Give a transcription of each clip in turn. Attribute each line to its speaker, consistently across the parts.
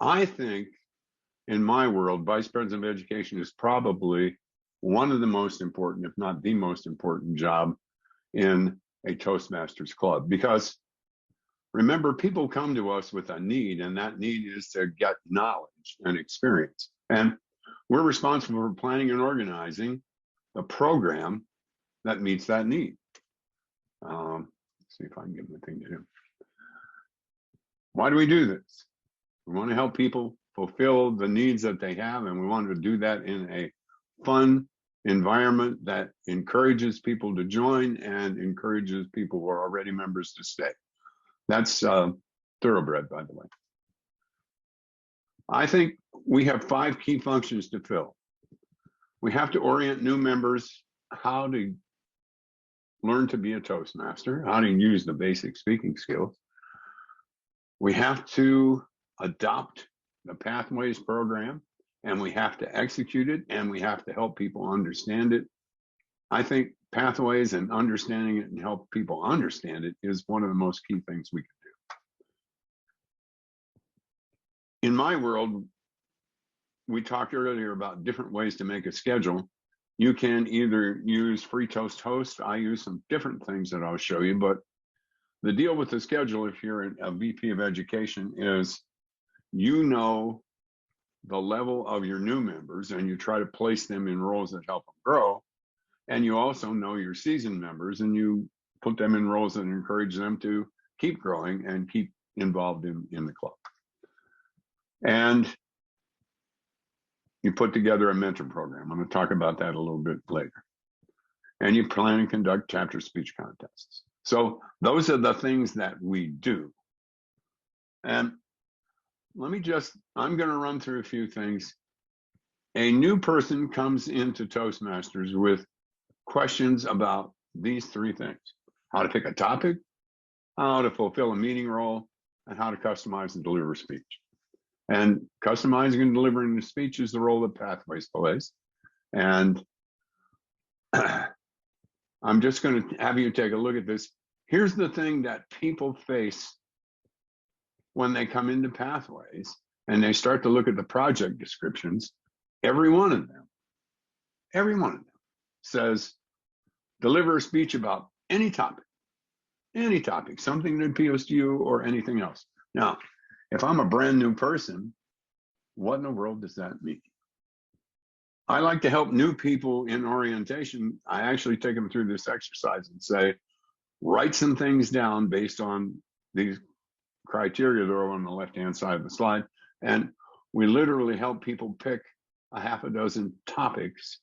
Speaker 1: I think in my world, Vice President of Education is probably one of the most important, if not the most important job in a Toastmasters club. Because remember, people come to us with a need, and that need is to get knowledge and experience. And we're responsible for planning and organizing the program that meets that need. Let's see if I can give them a thing to do. Why do we do this? We want to help people fulfill the needs that they have, and we want to do that in a fun environment that encourages people to join and encourages people who are already members to stay. That's thoroughbred, by the way. I think we have 5 key functions to fill. We have to orient new members how to learn to be a Toastmaster, how to use the basic speaking skills. We have to adopt the Pathways program, and we have to execute it, and we have to help people understand it. I think Pathways and understanding it and help people understand it is one of the most key things we can do. In my world, we talked earlier about different ways to make a schedule. You can either use Free Toast Host. I use some different things that I'll show you, but the deal with the schedule, if you're a VP of Education, is you know the level of your new members, and you try to place them in roles that help them grow. And you also know your seasoned members, and you put them in roles that encourage them to keep growing and keep involved in the club. And you put together a mentor program. I'm going to talk about that a little bit later. And you plan and conduct chapter speech contests. So those are the things that we do. And I'm going to run through a few things. A new person comes into Toastmasters with questions about these 3 things: how to pick a topic, how to fulfill a meeting role, and how to customize and deliver a speech. And customizing and delivering the speech is the role that Pathways plays. And I'm just going to have you take a look at this. Here's the thing that people face when they come into Pathways and they start to look at the project descriptions. Every one of them says, deliver a speech about any topic, something that appeals to you or anything else. Now, if I'm a brand new person, what in the world does that mean? I like to help new people in orientation. I actually take them through this exercise and say, write some things down based on these criteria that are on the left-hand side of the slide. And we literally help people pick a half a dozen topics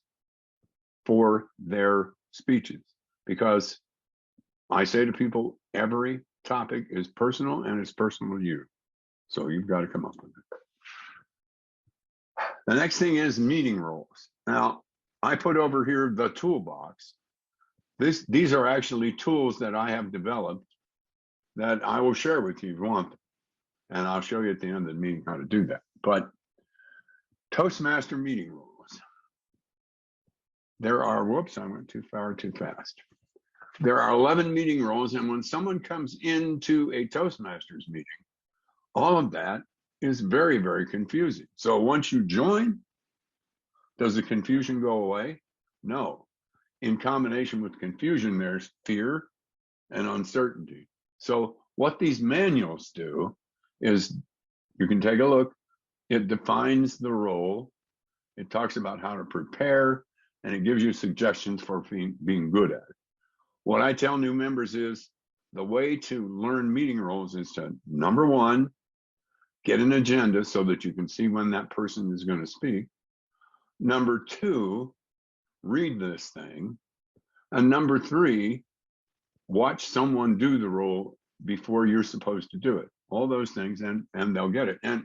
Speaker 1: for their speeches, because I say to people, every topic is personal and it's personal to you. So you've got to come up with it. The next thing is meeting roles. Now, I put over here the toolbox. These are actually tools that I have developed that I will share with you if you want them. And I'll show you at the end of the meeting how to do that. But Toastmaster meeting roles. There are, whoops, I went too far, too fast. There are 11 meeting roles, and when someone comes into a Toastmasters meeting, all of that is very, very confusing. So once you join, does the confusion go away? No. In combination with confusion, there's fear and uncertainty. So what these manuals do is, you can take a look, it defines the role, it talks about how to prepare, and it gives you suggestions for being good at it. What I tell new members is, the way to learn meeting roles is to, number 1, get an agenda so that you can see when that person is going to speak. Number 2, read this thing. And number 3, watch someone do the role before you're supposed to do it. All those things, and they'll get it. And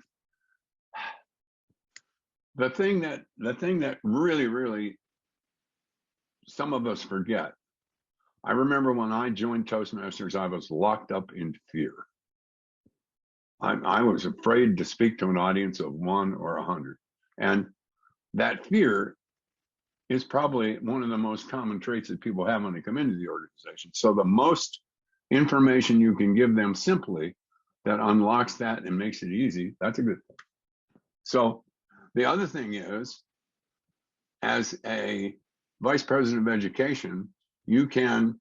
Speaker 1: the thing that really some of us forget. I remember when I joined Toastmasters, I was locked up in fear. I was afraid to speak to an audience of 1 or 100. And that fear is probably one of the most common traits that people have when they come into the organization. So the most information you can give them simply that unlocks that and makes it easy, that's a good thing. So the other thing is, as a vice president of education, you can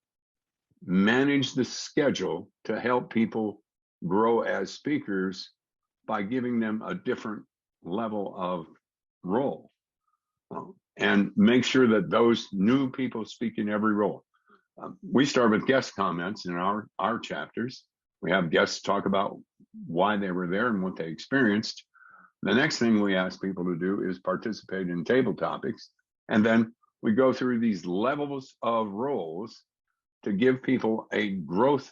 Speaker 1: manage the schedule to help people grow as speakers by giving them a different level of role, and make sure that those new people speak in every role. We start with guest comments in our chapters. We have guests talk about why they were there and what they experienced. The next thing we ask people to do is participate in table topics. And then we go through these levels of roles to give people a growth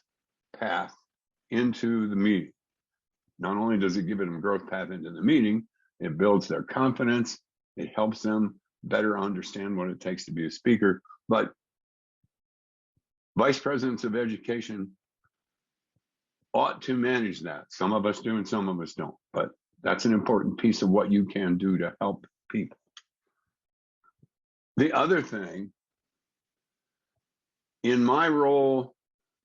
Speaker 1: path into the meeting. Not only does it give them a growth path into the meeting, it builds their confidence. It helps them better understand what it takes to be a speaker. But vice presidents of education ought to manage that. Some of us do and some of us don't, but that's an important piece of what you can do to help people. The other thing, in my role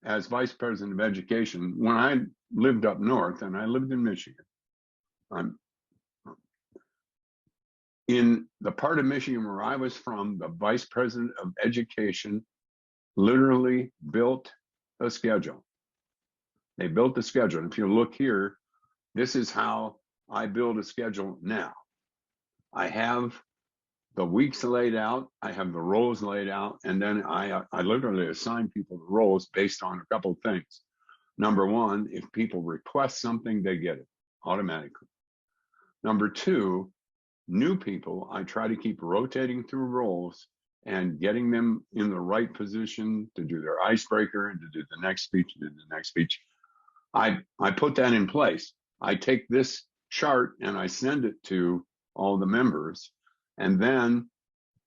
Speaker 1: as vice president of education, when I lived up north and I lived in Michigan, in the part of Michigan where I was from, the vice president of education literally built a schedule. They built the schedule. And if you look here, this is how I build a schedule now. I have the weeks laid out, I have the roles laid out, and then I literally assign people the roles based on a couple of things. Number one, if people request something, they get it automatically. Number two, new people, I try to keep rotating through roles and getting them in the right position to do their icebreaker and to do the next speech, and do the next speech. I put that in place. I take this chart and I send it to all the members. And then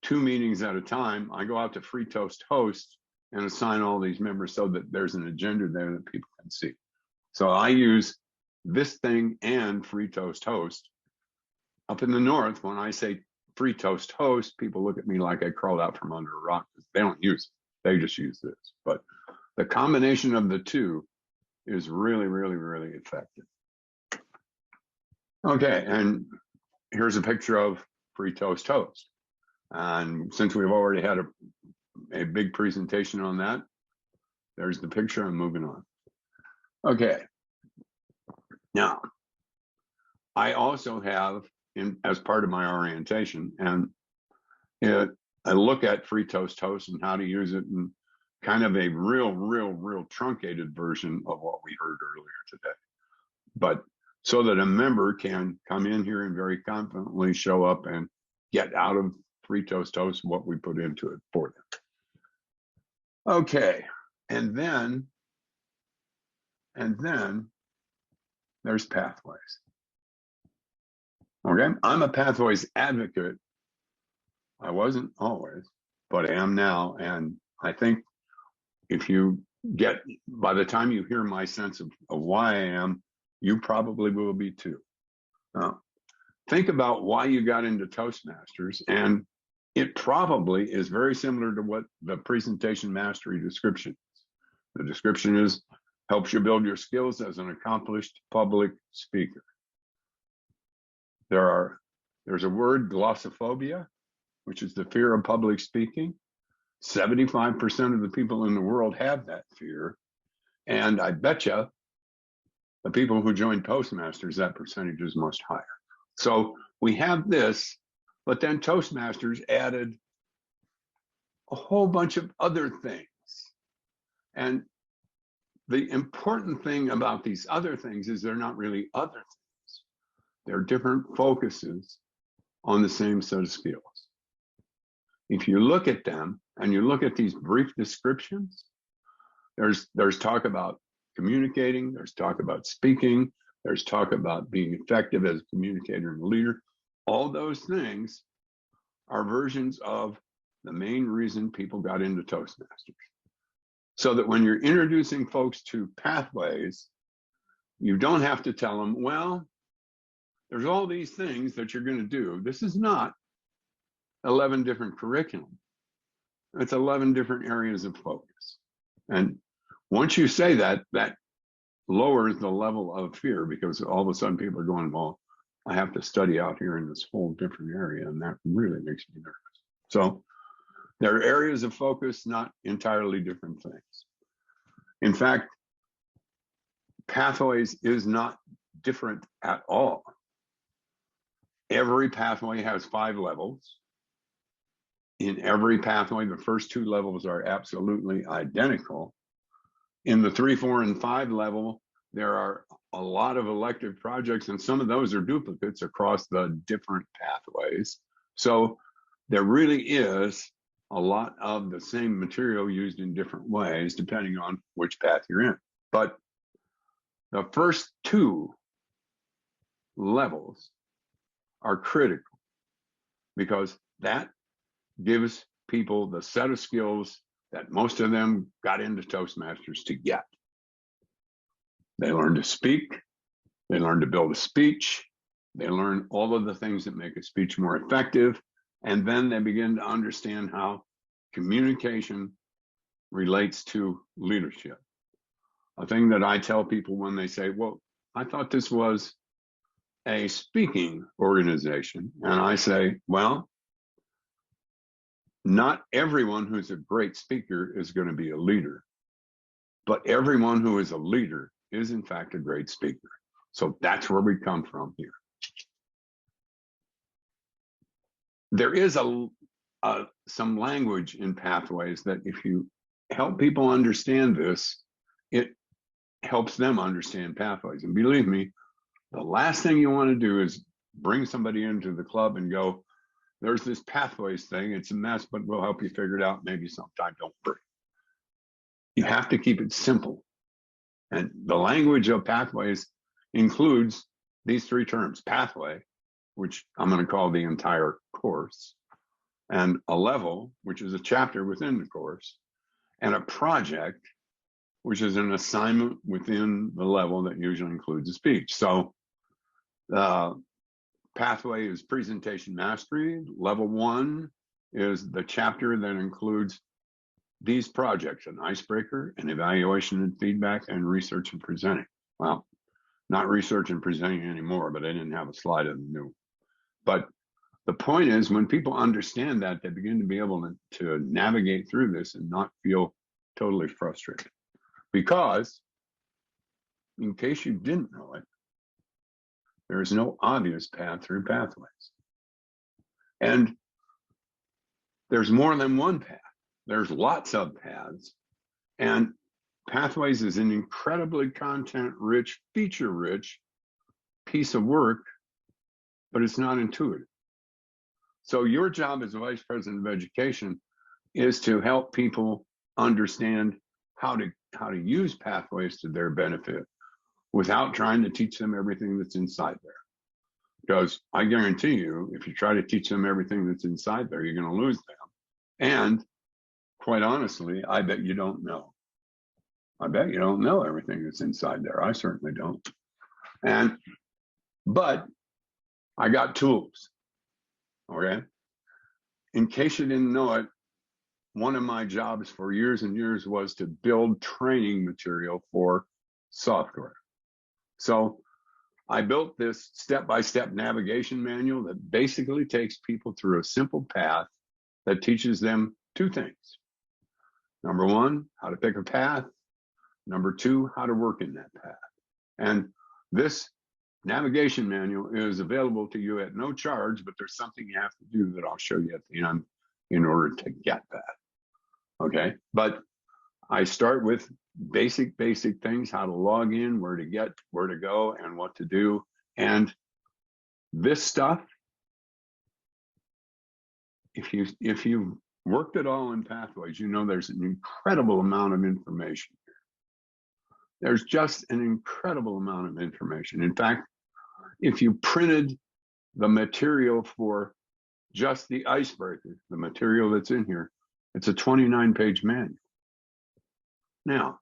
Speaker 1: 2 meetings at a time, I go out to Free Toast Host and assign all these members so that there's an agenda there that people can see. So I use this thing and Free Toast Host. Up in the north, when I say Free Toast Host, people look at me like I crawled out from under a rock. They don't use it. They just use this. But the combination of the two is really, really, really effective. Okay, and here's a picture of Free Toast Host. And since we've already had a big presentation on that, there's the picture. I'm moving on. Okay. Now, I also have, as part of my orientation, and I look at Free Toast Host and how to use it in kind of a real truncated version of what we heard earlier today. But so that a member can come in here and very confidently show up and get out of Free Toast Host what we put into it for them. Okay, and then there's pathways. Okay, I'm a pathways advocate. I wasn't always, but I am now. And I think if you get, by the time you hear my sense of why I am, you probably will be too. Think about why you got into Toastmasters, and it probably is very similar to what the presentation mastery description is. The description is, helps you build your skills as an accomplished public speaker. There's a word, glossophobia, which is the fear of public speaking. 75% of the people in the world have that fear. And I bet you the people who join Toastmasters, that percentage is much higher. So we have this, but then Toastmasters added a whole bunch of other things. And the important thing about these other things is they're not really other things. They're different focuses on the same set of skills. If you look at them and you look at these brief descriptions, there's talk about communicating, there's talk about speaking, there's talk about being effective as a communicator and a leader. All those things are versions of the main reason people got into Toastmasters. So that when you're introducing folks to pathways, you don't have to tell them, well, there's all these things that you're going to do. This is not 11 different curriculum. It's 11 different areas of focus. And once you say that, that lowers the level of fear, because all of a sudden people are going, well, I have to study out here in this whole different area, and that really makes me nervous. So there are areas of focus, not entirely different things. In fact, pathways is not different at all. Every pathway has 5 levels. In every pathway, the first 2 levels are absolutely identical. In the 3, 4, and 5 level, there are a lot of elective projects, and some of those are duplicates across the different pathways. So there really is a lot of the same material used in different ways, depending on which path you're in. But the first 2 levels are critical because that gives people the set of skills that most of them got into Toastmasters to get. They learn to speak, they learn to build a speech, they learn all of the things that make a speech more effective, and then they begin to understand how communication relates to leadership. A thing that I tell people when they say, well, I thought this was a speaking organization. And I say, well, not everyone who's a great speaker is going to be a leader, but everyone who is a leader is in fact a great speaker. So that's where we come from here. There is some language in pathways that if you help people understand this, it helps them understand pathways. And believe me, the last thing you want to do is bring somebody into the club and go, there's this pathways thing, it's a mess, but we'll help you figure it out maybe sometime, don't worry. You have to keep it simple. And the language of pathways includes these 3 terms: pathway, which I'm going to call the entire course, and a level, which is a chapter within the course, and a project, which is an assignment within the level that usually includes a speech. So pathway is presentation mastery. Level 1 is the chapter that includes these projects: an icebreaker, an evaluation and feedback, and research and presenting. Well, not research and presenting anymore, but I didn't have a slide of the new. But the point is, when people understand that, they begin to be able to navigate through this and not feel totally frustrated. Because, in case you didn't know it, there is no obvious path through pathways. And there's more than one path. There's lots of paths. And pathways is an incredibly content-rich, feature-rich piece of work, but it's not intuitive. So your job as a vice president of education is to help people understand how to use pathways to their benefit without trying to teach them everything that's inside there. Because I guarantee you, if you try to teach them everything that's inside there, you're going to lose them. And quite honestly, I bet you don't know. I bet you don't know everything that's inside there. I certainly don't. But I got tools, okay? In case you didn't know it, one of my jobs for years and years was to build training material for software. So I built this step-by-step navigation manual that basically takes people through a simple path that teaches them 2 things. Number 1, how to pick a path. Number 2, how to work in that path. And this navigation manual is available to you at no charge, but there's something you have to do that I'll show you at the end in order to get that. Okay, but I start with basic things: how to log in, where to go, and what to do. And this stuff, if you've worked at all in pathways, you know there's an incredible amount of information here. There's just an incredible amount of information. In fact, if you printed the material for just the icebreaker, the material that's in here, it's a 29-page manual. Now,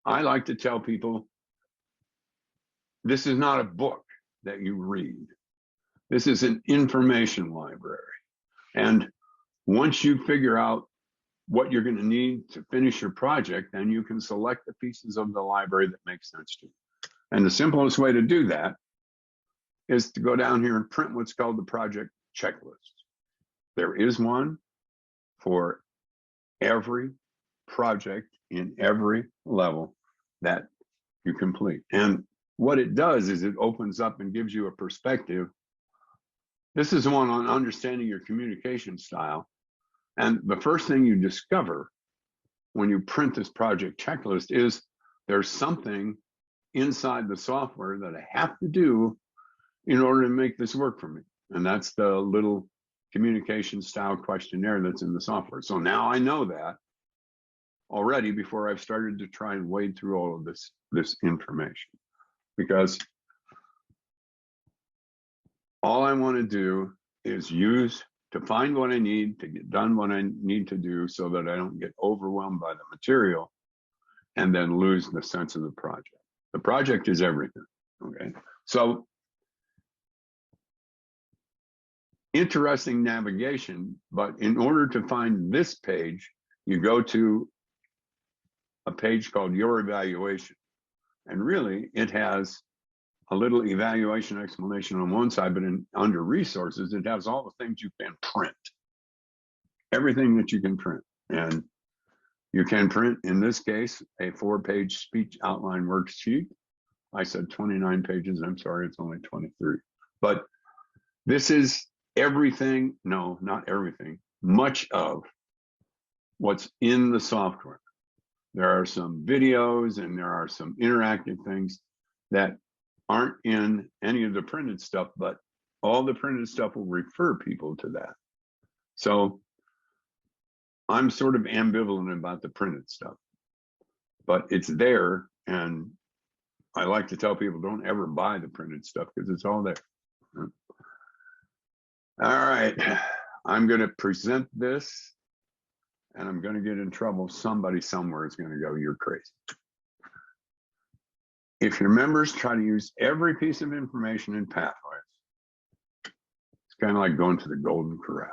Speaker 1: I like to tell people, this is not a book that you read. This is an information library. And once you figure out what you're going to need to finish your project, then you can select the pieces of the library that make sense to you. And the simplest way to do that is to go down here and print what's called the project checklist. There is one for every project in every level that you complete. And what it does is it opens up and gives you a perspective. This is the one on understanding your communication style. And the first thing you discover when you print this project checklist is there's something inside the software that I have to do in order to make this work for me. And that's the little communication style questionnaire that's in the software. So now I know that already before I've started to try and wade through all of this information, because all I want to do is use to find what I need to get done what I need to do so that I don't get overwhelmed by the material and then lose the sense of the project. The project is everything, okay? So interesting navigation, but in order to find this page, you go to a page called Your Evaluation. And really, it has a little evaluation explanation on one side, but under resources, it has all the things you can print. Everything that you can print. And you can print, in this case, a 4-page speech outline worksheet. I said 29 pages. I'm sorry, it's only 23. But this is everything, no, not everything, much of what's in the software. There are some videos and there are some interactive things that aren't in any of the printed stuff, but all the printed stuff will refer people to that. So I'm sort of ambivalent about the printed stuff, but it's there. And I like to tell people, don't ever buy the printed stuff because it's all there. All right, I'm going to present this and I'm going to get in trouble. Somebody somewhere is going to go, you're crazy. If your members try to use every piece of information in Pathways, it's kind of like going to the Golden Corral.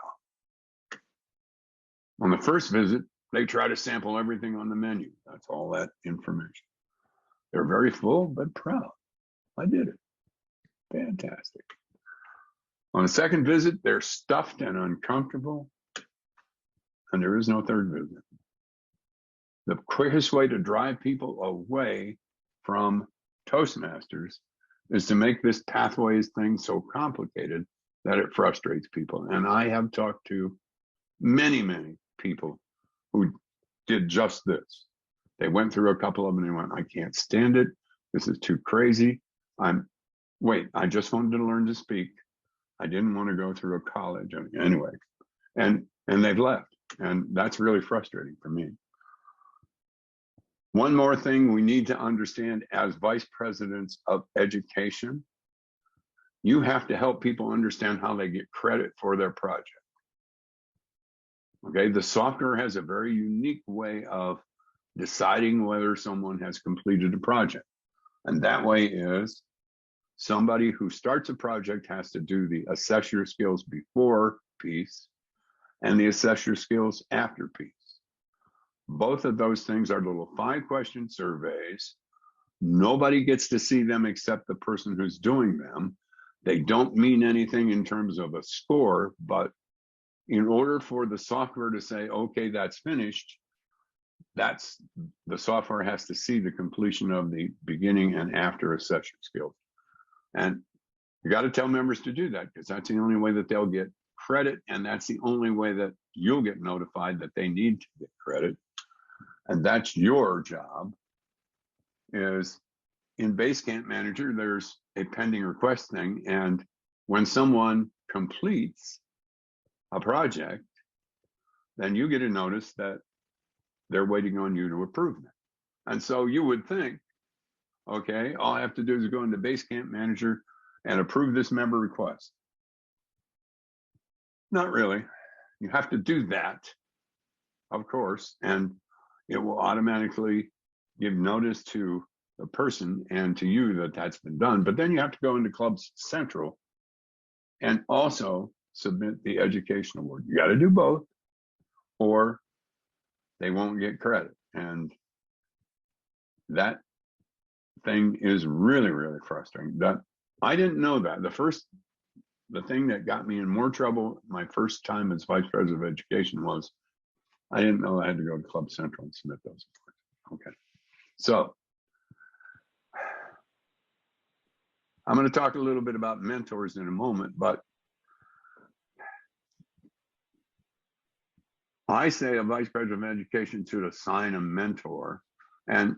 Speaker 1: On the first visit, they try to sample everything on the menu. That's all that information. They're very full, but proud. I did it. Fantastic. On the second visit, they're stuffed and uncomfortable, and there is no third visit. The quickest way to drive people away from Toastmasters is to make this Pathways thing so complicated that it frustrates people. And I have talked to many, many people who did just this. They went through a couple of them and they went, I can't stand it. This is too crazy. I just wanted to learn to speak. I didn't want to go through a college anyway. And they've left. And that's really frustrating for me. One more thing we need to understand as vice presidents of education, you have to help people understand how they get credit for their project. Okay, the software has a very unique way of deciding whether someone has completed a project. And that way is somebody who starts a project has to do the assess your skills before piece and the assess your skills after piece. Both of those things are little 5-question surveys. Nobody gets to see them except the person who's doing them. They don't mean anything in terms of a score, but in order for the software to say, okay, that's finished, the software has to see the completion of the beginning and after assess your skills. And you got to tell members to do that because that's the only way that they'll get credit, and that's the only way that you'll get notified that they need to get credit. And that's your job. Is in Basecamp Manager, there's a pending request thing, and when someone completes a project, then you get a notice that they're waiting on you to approve them. And so you would think, okay, all I have to do is go into Basecamp Manager and approve this member request. Not really. You have to do that, of course, and it will automatically give notice to the person and to you that that's been done. But then you have to go into Clubs Central and also submit the education award. You got to do both, or they won't get credit. And that thing is really, really frustrating. That I didn't know that. The thing that got me in more trouble my first time as vice president of education was I didn't know I had to go to Club Central and submit those reports. Okay. So I'm going to talk a little bit about mentors in a moment, but I say a vice president of education should assign a mentor, and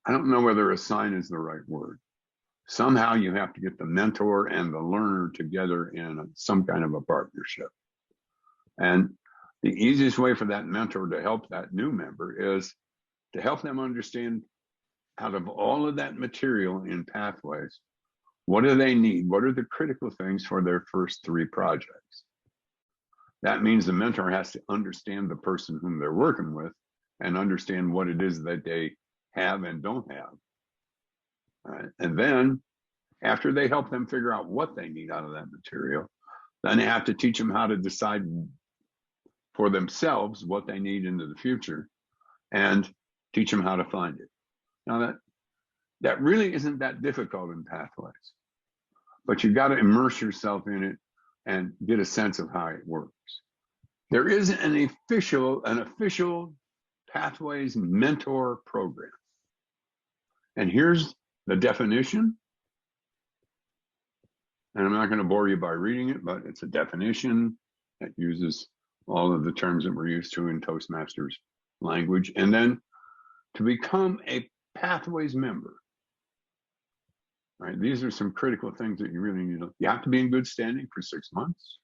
Speaker 1: I don't know whether assign is the right word. Somehow you have to get the mentor and the learner together in some kind of a partnership. And the easiest way for that mentor to help that new member is to help them understand out of all of that material in pathways, what do they need? What are the critical things for their first 3 projects? That means the mentor has to understand the person whom they're working with and understand what it is that they have and don't have. And then after they help them figure out what they need out of that material, then they have to teach them how to decide for themselves what they need into the future and teach them how to find it. Now that really isn't that difficult in pathways, but you've got to immerse yourself in it and get a sense of how it works. There is an official Pathways mentor program. And here's the definition. And I'm not going to bore you by reading it, but it's a definition that uses all of the terms that we're used to in Toastmasters language. And then to become a Pathways member, right? These are some critical things that you really need to. You have to be in good standing for 6 months.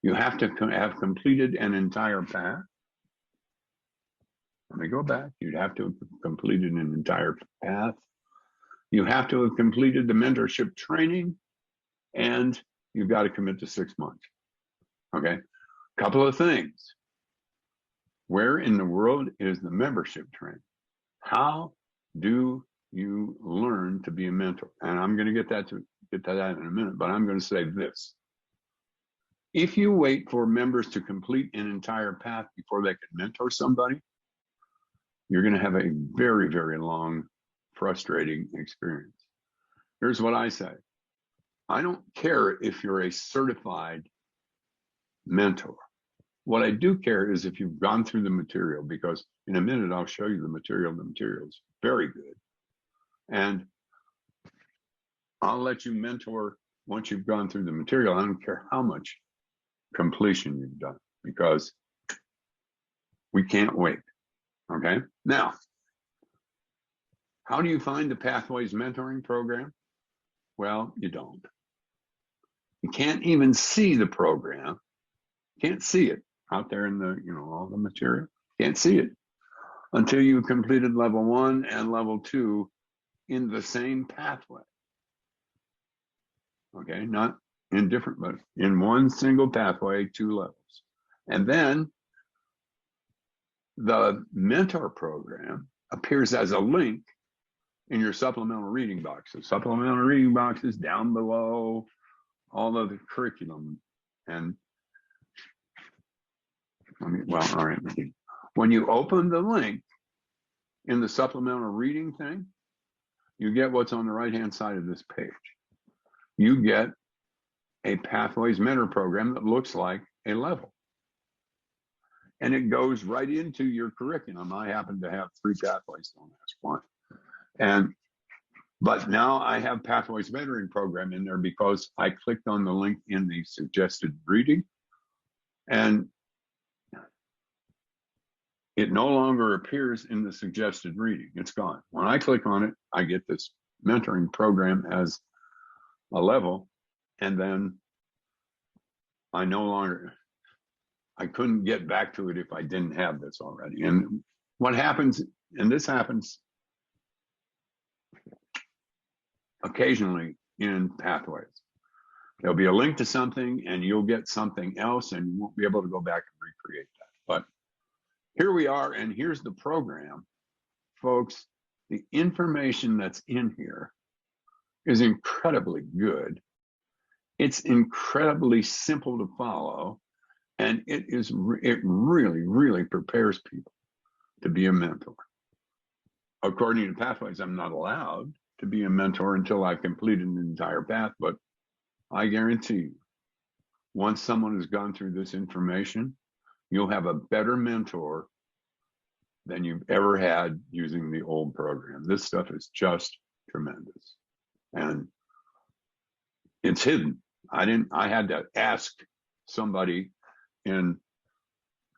Speaker 1: You have to have completed an entire path. Let me go back. You'd have to have completed an entire path. You have to have completed the mentorship training, and you've got to commit to 6 months. Okay, couple of things. Where in the world is the membership training? How do you learn to be a mentor? And I'm going to get to that in a minute, but I'm going to say this. If you wait for members to complete an entire path before they can mentor somebody, you're going to have a very, very long, frustrating experience. Here's what I say. I don't care if you're a certified mentor. What I do care is if you've gone through the material, because in a minute, I'll show you the material. The material is very good. And I'll let you mentor once you've gone through the material. I don't care how much completion you've done, because we can't wait. Okay. Now, how do you find the Pathways mentoring program? Well, you don't. You can't even see the program. Can't see it out there in the, all the material. Can't see it until you've completed level 1 and level 2 in the same pathway. Okay, not in different, but in one single pathway, 2 levels. And then the mentor program appears as a link in your supplemental reading box. The supplemental reading box is down below all of the curriculum. And all right. When you open the link in the supplemental reading thing, you get what's on the right-hand side of this page. You get a Pathways mentor program that looks like a level. And it goes right into your curriculum. I happen to have 3 pathways, don't ask why. But now I have Pathways mentoring program in there because I clicked on the link in the suggested reading, and it no longer appears in the suggested reading. It's gone. When I click on it, I get this mentoring program as a level, and then I couldn't get back to it if I didn't have this already. And what happens, and this happens occasionally in Pathways, there'll be a link to something and you'll get something else and you won't be able to go back and recreate that. But here we are, and here's the program. Folks, the information that's in here is incredibly good. It's incredibly simple to follow, and it really, really prepares people to be a mentor. According to Pathways, I'm not allowed to be a mentor until I've completed the entire path, but I guarantee you, once someone has gone through this information, you'll have a better mentor than you've ever had using the old program. This stuff is just tremendous. And it's hidden. I had to ask somebody in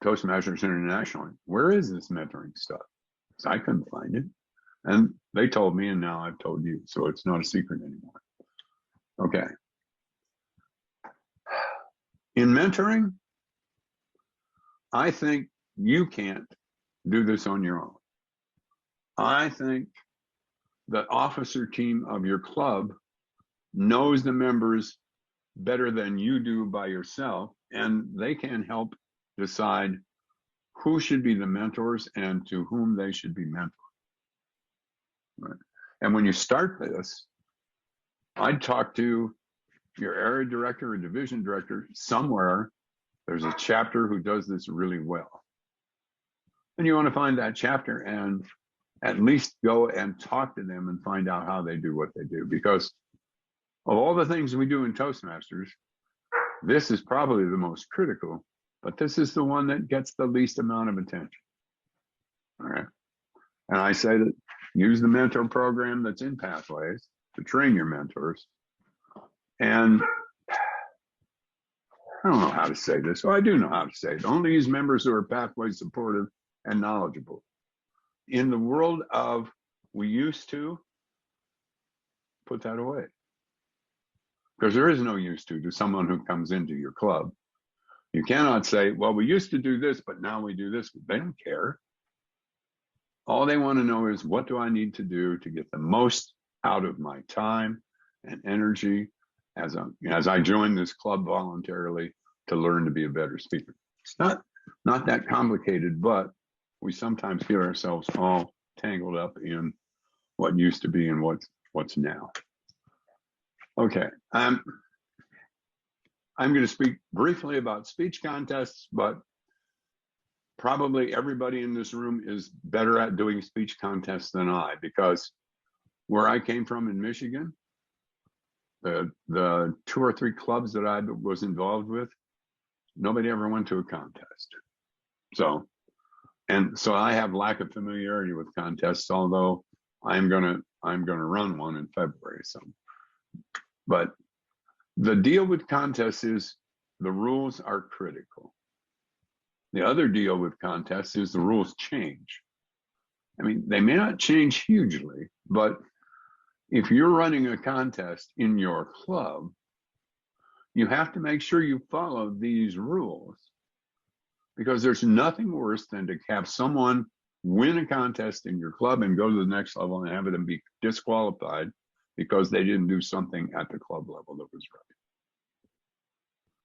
Speaker 1: Toastmasters International, where is this mentoring stuff? So I couldn't find it. And they told me, and now I've told you, so it's not a secret anymore. Okay. In mentoring, I think you can't do this on your own. I think the officer team of your club knows the members better than you do by yourself, and they can help decide who should be the mentors and to whom they should be mentored. Right. And when you start this, I'd talk to your area director or division director somewhere. There's a chapter who does this really well. And you want to find that chapter and at least go and talk to them and find out how they do what they do. Because of all the things we do in Toastmasters, this is probably the most critical, but this is the one that gets the least amount of attention. All right. And I say that use the mentor program that's in Pathways to train your mentors. And I don't know how to say this. Well, I do know how to say it. Only use members who are Pathways supportive and knowledgeable. In the world of we used to, put that away. Because there is no used to someone who comes into your club. You cannot say, well, we used to do this, but now we do this. They don't care. All they want to know is, what do I need to do to get the most out of my time and energy as I join this club voluntarily to learn to be a better speaker. It's not that complicated, but we sometimes feel ourselves all tangled up in what used to be and what's now. Okay, I'm going to speak briefly about speech contests, but probably everybody in this room is better at doing speech contests than I, because where I came from in Michigan, the 2 or 3 clubs that I was involved with, nobody ever went to a contest. So I have lack of familiarity with contests, although I'm gonna run one in February. So, but the deal with contests is the rules are critical. The other deal with contests is the rules change. I mean, they may not change hugely, but if you're running a contest in your club, you have to make sure you follow these rules, because there's nothing worse than to have someone win a contest in your club and go to the next level and have them be disqualified because they didn't do something at the club level that was right.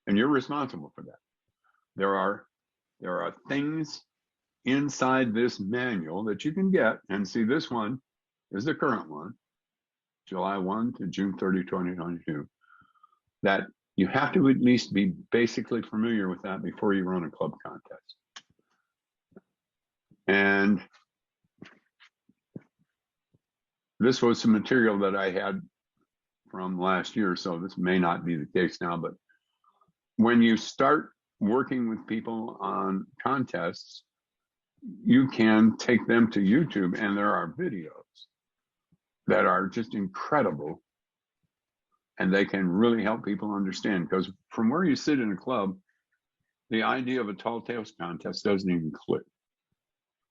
Speaker 1: And you're responsible for that. There are things inside this manual that you can get and see. This one is the current one, July 1 to June 30, 2022, that you have to at least be basically familiar with that before you run a club contest. And this was some material that I had from last year, so this may not be the case now, but when you start working with people on contests, you can take them to YouTube, and there are videos that are just incredible, and they can really help people understand. Because from where you sit in a club, the idea of a tall tales contest doesn't even click.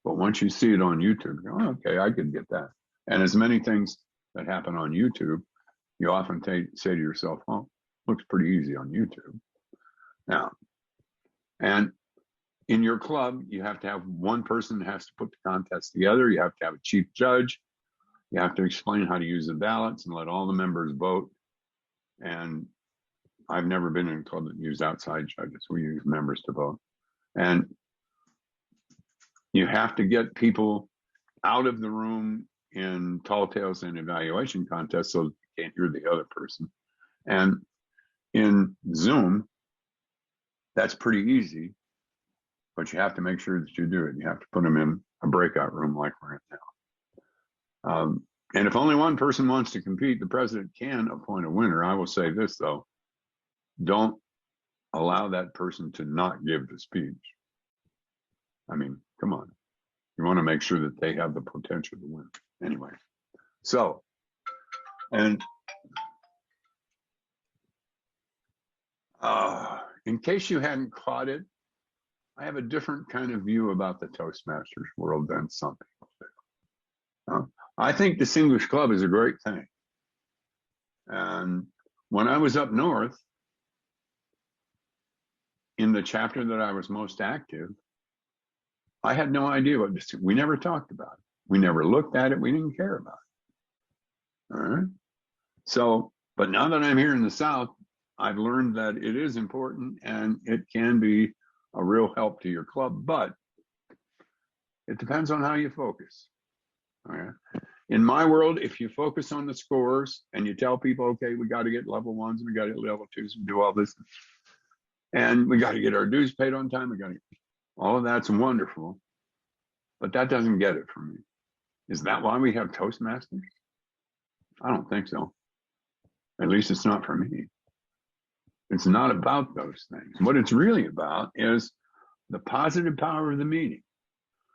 Speaker 1: But once you see it on YouTube, you go, oh, okay, I can get that. And as many things that happen on YouTube, you often say to yourself, oh, looks pretty easy on YouTube. Now, and in your club, you have to have one person that has to put the contest together. You have to have a chief judge. You have to explain how to use the ballots and let all the members vote. And I've never been in a club that used outside judges. We use members to vote. And you have to get people out of the room in tall tales and evaluation contests so they can't hear the other person. And in Zoom, that's pretty easy, but you have to make sure that you do it. You have to put them in a breakout room like we're in now. And if only one person wants to compete, the president can appoint a winner. I will say this, though. Don't allow that person to not give the speech. I mean, come on. You want to make sure that they have the potential to win. Anyway, so, and in case you hadn't caught it, I have a different kind of view about the Toastmasters world than some people do. I think Distinguished Club is a great thing. And when I was up north, in the chapter that I was most active, I had no idea what we never talked about it. We never looked at it. We didn't care about it. All right. So, but now that I'm here in the South, I've learned that it is important and it can be a real help to your club, but it depends on how you focus. All right. In my world, if you focus on the scores and you tell people, okay, we got to get level ones, we got to get level twos, and do all this, and we got to get our dues paid on time, we got to, all of that's wonderful, but that doesn't get it for me. Is that why we have Toastmasters? I don't think so. At least it's not for me. It's not about those things. What it's really about is the positive power of the meeting.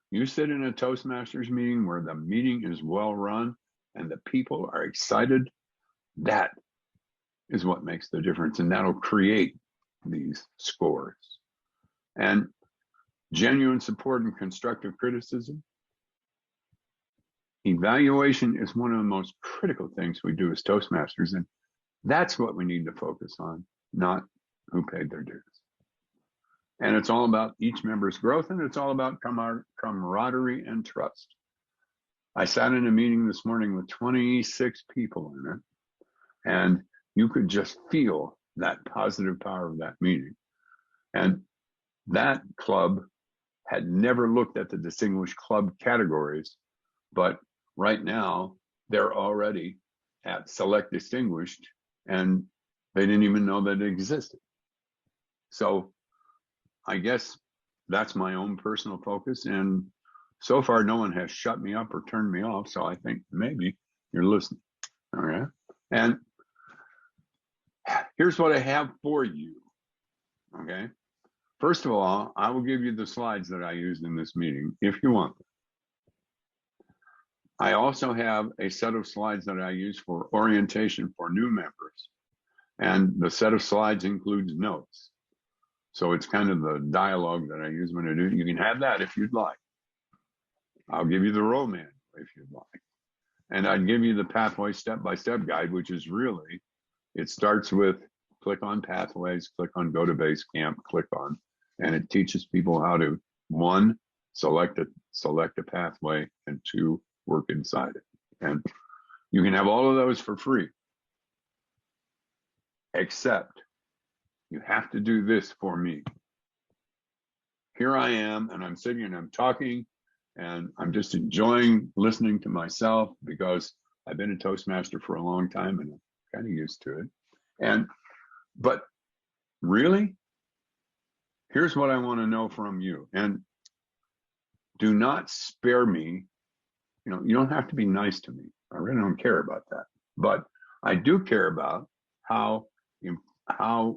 Speaker 1: You sit in a Toastmasters meeting where the meeting is well run and the people are excited. That is what makes the difference, and that'll create these scores. And genuine support and constructive criticism. Evaluation is one of the most critical things we do as Toastmasters, and that's what we need to focus on, not who paid their dues. And it's all about each member's growth, and it's all about camaraderie and trust. I sat in a meeting this morning with 26 people in it, and you could just feel that positive power of that meeting. And that club had never looked at the Distinguished Club categories, but right now they're already at Select Distinguished, and they didn't even know that it existed. So I guess that's my own personal focus, and so far no one has shut me up or turned me off, so I think maybe you're listening. All right. And here's what I have for you. Okay. First of all, I will give you the slides that I used in this meeting if you want them. I also have a set of slides that I use for orientation for new members. And the set of slides includes notes. So it's kind of the dialogue that I use when I do. You can have that if you'd like. I'll give you the role manual if you'd like. And I'd give you the pathway step-by-step guide, which is really, it starts with click on pathways, click on go to base camp, click on, and it teaches people how to, one, select a pathway, and two, work inside it. And you can have all of those for free, except you have to do this for me. Here I am, and I'm sitting and I'm talking, and I'm just enjoying listening to myself because I've been a Toastmaster for a long time and I'm kind of used to it. But really, here's what I want to know from you. And do not spare me. You know, you don't have to be nice to me. I really don't care about that. But I do care about how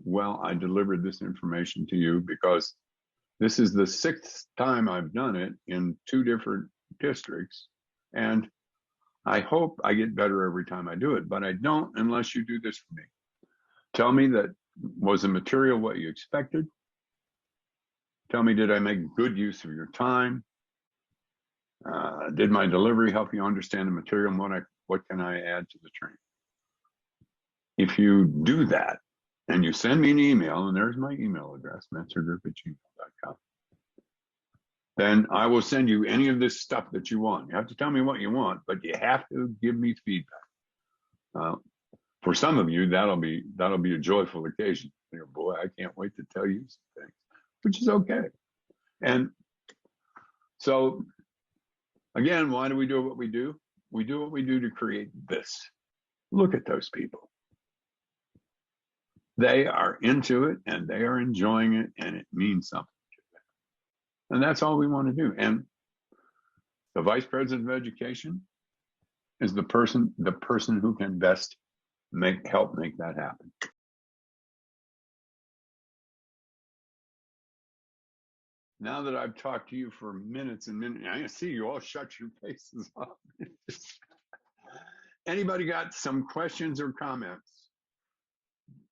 Speaker 1: well I delivered this information to you, because this is the 6th time I've done it in 2 different districts. And I hope I get better every time I do it, but I don't unless you do this for me. Tell me that, was the material what you expected? Tell me, did I make good use of your time? Did my delivery help you understand the material, and what can I add to the training? If you do that, and you send me an email, and there's my email address, mencergroup@gmail.com, then I will send you any of this stuff that you want. You have to tell me what you want, but you have to give me feedback. For some of you, that'll be a joyful occasion. You know, boy, I can't wait to tell you some things, which is okay. And so, again, why do we do what we do? We do what we do to create this. Look at those people. They are into it and they are enjoying it, and it means something to them. And that's all we want to do. And the Vice President of Education, is the person who can best help make that happen. Now that I've talked to you for minutes and minutes, I see you all shut your faces off. Anybody got some questions or comments?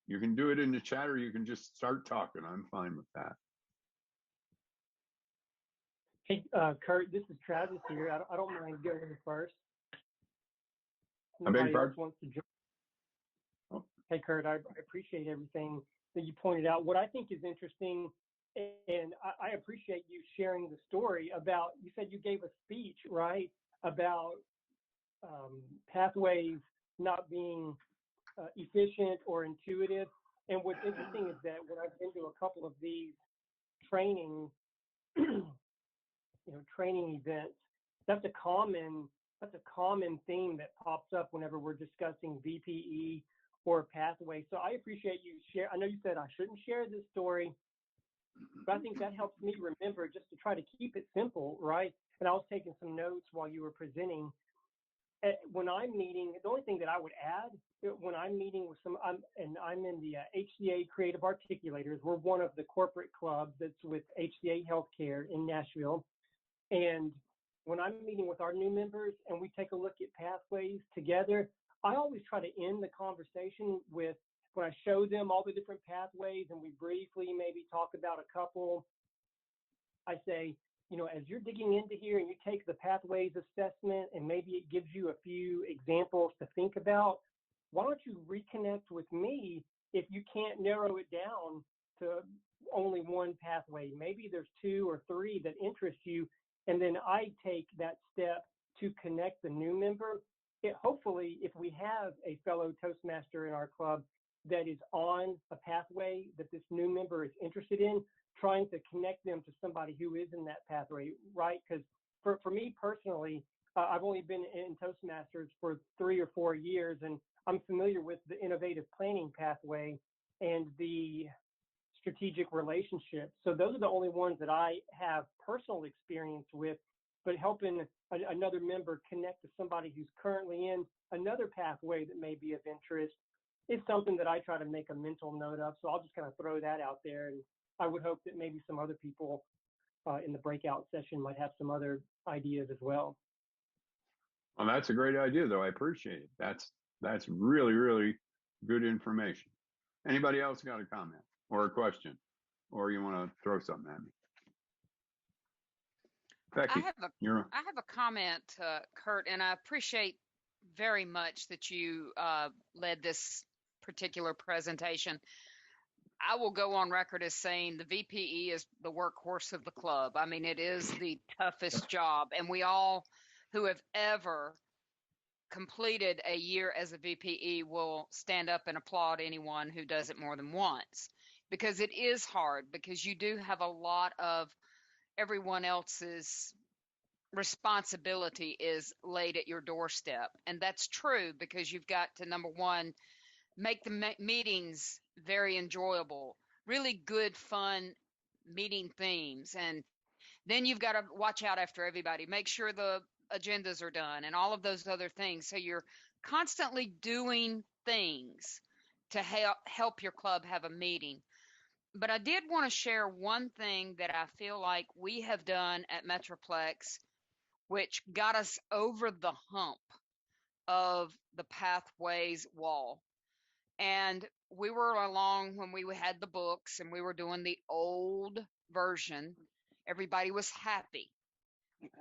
Speaker 1: You can do it in the chat, or you can just start talking. I'm fine with that.
Speaker 2: Hey, Curt, this is Travis here. I don't mind going first.
Speaker 1: I beg your
Speaker 2: Nobody else
Speaker 1: pardon?
Speaker 2: wants to join.
Speaker 1: Oh.
Speaker 2: Hey, Curt, I appreciate everything that you pointed out. What I think is interesting, and I appreciate you sharing the story about, you said you gave a speech, right, about pathways not being efficient or intuitive. And what's interesting is that when I've been to a couple of these training, training events, that's a common theme that pops up whenever we're discussing VPE or pathway. So I appreciate you share. I know you said I shouldn't share this story, but I think that helps me remember just to try to keep it simple, right? And I was taking some notes while you were presenting. When I'm meeting, the only thing that I would add, when I'm meeting with I'm in the HCA Creative Articulators. We're one of the corporate clubs that's with HCA Healthcare in Nashville. And when I'm meeting with our new members and we take a look at pathways together, I always try to end the conversation with, when I show them all the different pathways and we briefly maybe talk about a couple, I say, as you're digging into here and you take the pathways assessment and maybe it gives you a few examples to think about, why don't you reconnect with me if you can't narrow it down to only one pathway? Maybe there's 2 or 3 that interest you, and then I take that step to connect the new member. Hopefully, if we have a fellow Toastmaster in our club that is on a pathway that this new member is interested in, trying to connect them to somebody who is in that pathway, right? Because for me personally, I've only been in Toastmasters for 3 or 4 years, and I'm familiar with the innovative planning pathway and the strategic relationships. So those are the only ones that I have personal experience with, but helping another member connect to somebody who's currently in another pathway that may be of interest is something that I try to make a mental note of. So I'll just kind of throw that out there. And I would hope that maybe some other people in the breakout session might have some other ideas as well.
Speaker 1: Well, that's a great idea, though. I appreciate it. That's really, really good information. Anybody else got a comment or a question, or you want to throw something at me? Becky,
Speaker 3: I have a comment, Curt, and I appreciate very much that you led this particular presentation. I will go on record as saying the VPE is the workhorse of the club. I mean, it is the toughest job, and we all who have ever completed a year as a VPE will stand up and applaud anyone who does it more than once, because it is hard, because you do have a lot of everyone else's responsibility is laid at your doorstep. And that's true, because you've got to, number one, make the meetings very enjoyable, really good, fun meeting themes. And then you've got to watch out after everybody, make sure the agendas are done and all of those other things. So you're constantly doing things to help your club have a meeting. But I did want to share one thing that I feel like we have done at Metroplex, which got us over the hump of the pathways wall. And we were along when we had the books and we were doing the old version. Everybody was happy.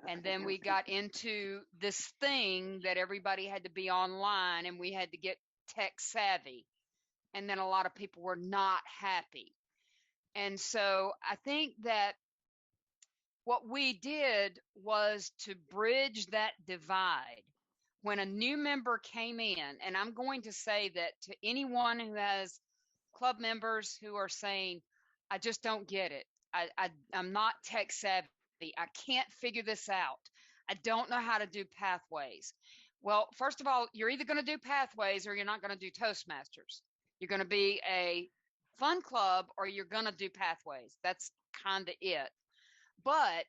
Speaker 3: And then we got into this thing that everybody had to be online and we had to get tech savvy. And then a lot of people were not happy. And so I think that what we did was to bridge that divide. When a new member came in, and I'm going to say that to anyone who has club members who are saying, I just don't get it. I'm not tech savvy. I can't figure this out. I don't know how to do pathways. Well, first of all, you're either going to do pathways or you're not going to do Toastmasters. You're going to be a fun club or you're going to do pathways. That's kind of it. But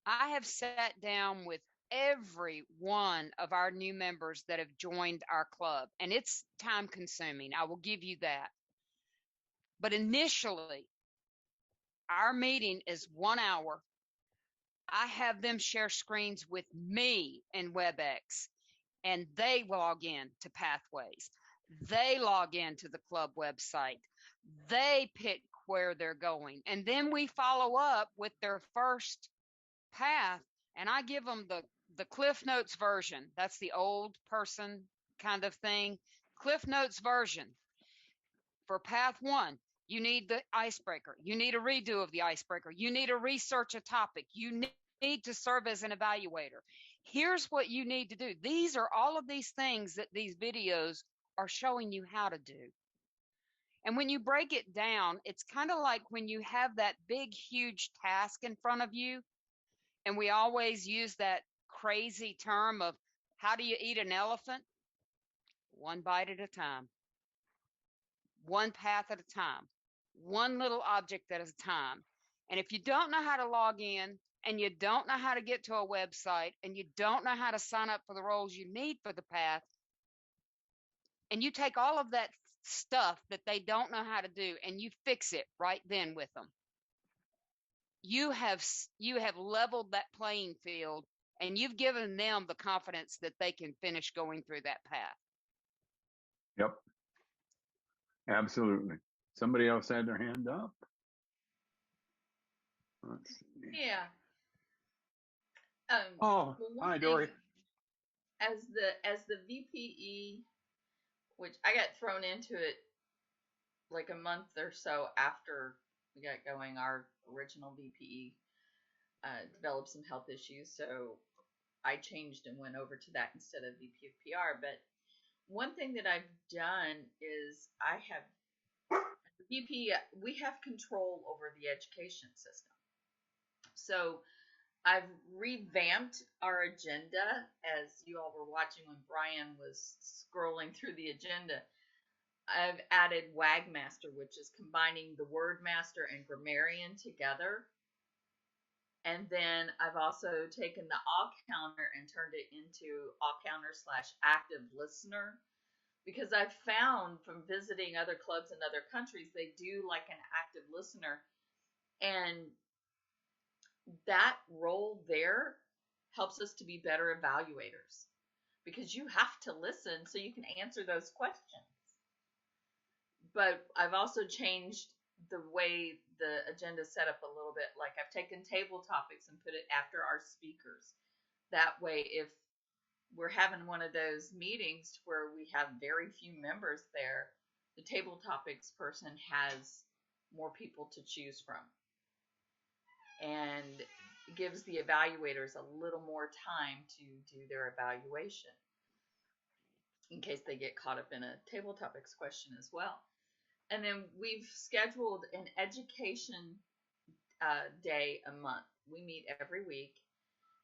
Speaker 3: I have sat down with every one of our new members that have joined our club. And it's time consuming. I will give you that. But initially, our meeting is 1 hour. I have them share screens with me in WebEx, and they log in to Pathways. They log into the club website. They pick where they're going. And then we follow up with their first path, and I give them the Cliff Notes version. That's the old person kind of thing. Cliff Notes version. For path 1, you need the icebreaker. You need a redo of the icebreaker. You need to research a topic. You need to serve as an evaluator. Here's what you need to do. These are all of these things that these videos are showing you how to do. And when you break it down, it's kind of like when you have that big, huge task in front of you. And we always use that crazy term of how do you eat an elephant? One bite at a time, one path at a time, one little object at a time. And if you don't know how to log in, and you don't know how to get to a website, and you don't know how to sign up for the roles you need for the path, and you take all of that stuff that they don't know how to do and you fix it right then with them, you have leveled that playing field, and you've given them the confidence that they can finish going through that path.
Speaker 1: Yep. Absolutely. Somebody else had their hand up. Let's see.
Speaker 4: Yeah.
Speaker 1: Oh,
Speaker 4: one
Speaker 1: hi,
Speaker 4: thing,
Speaker 1: Dory.
Speaker 4: as the VPE, which I got thrown into it like a month or so after we got going, our original VPE developed some health issues, so I changed and went over to that instead of VPPR. But one thing that I've done is I have VP. We have control over the education system, so I've revamped our agenda. As you all were watching when Brian was scrolling through the agenda, I've added Wagmaster, which is combining the Wordmaster and Grammarian together. And then I've also taken the All Counter and turned it into All Counter / Active Listener, because I've found from visiting other clubs in other countries, they do like an active listener. And that role there helps us to be better evaluators, because you have to listen so you can answer those questions. But I've also changed the way the agenda is set up a little bit. Like, I've taken table topics and put it after our speakers. That way, if we're having one of those meetings where we have very few members there, the table topics person has more people to choose from, and gives the evaluators a little more time to do their evaluation in case they get caught up in a table topics question as well. And then we've scheduled an education day a month. We meet every week,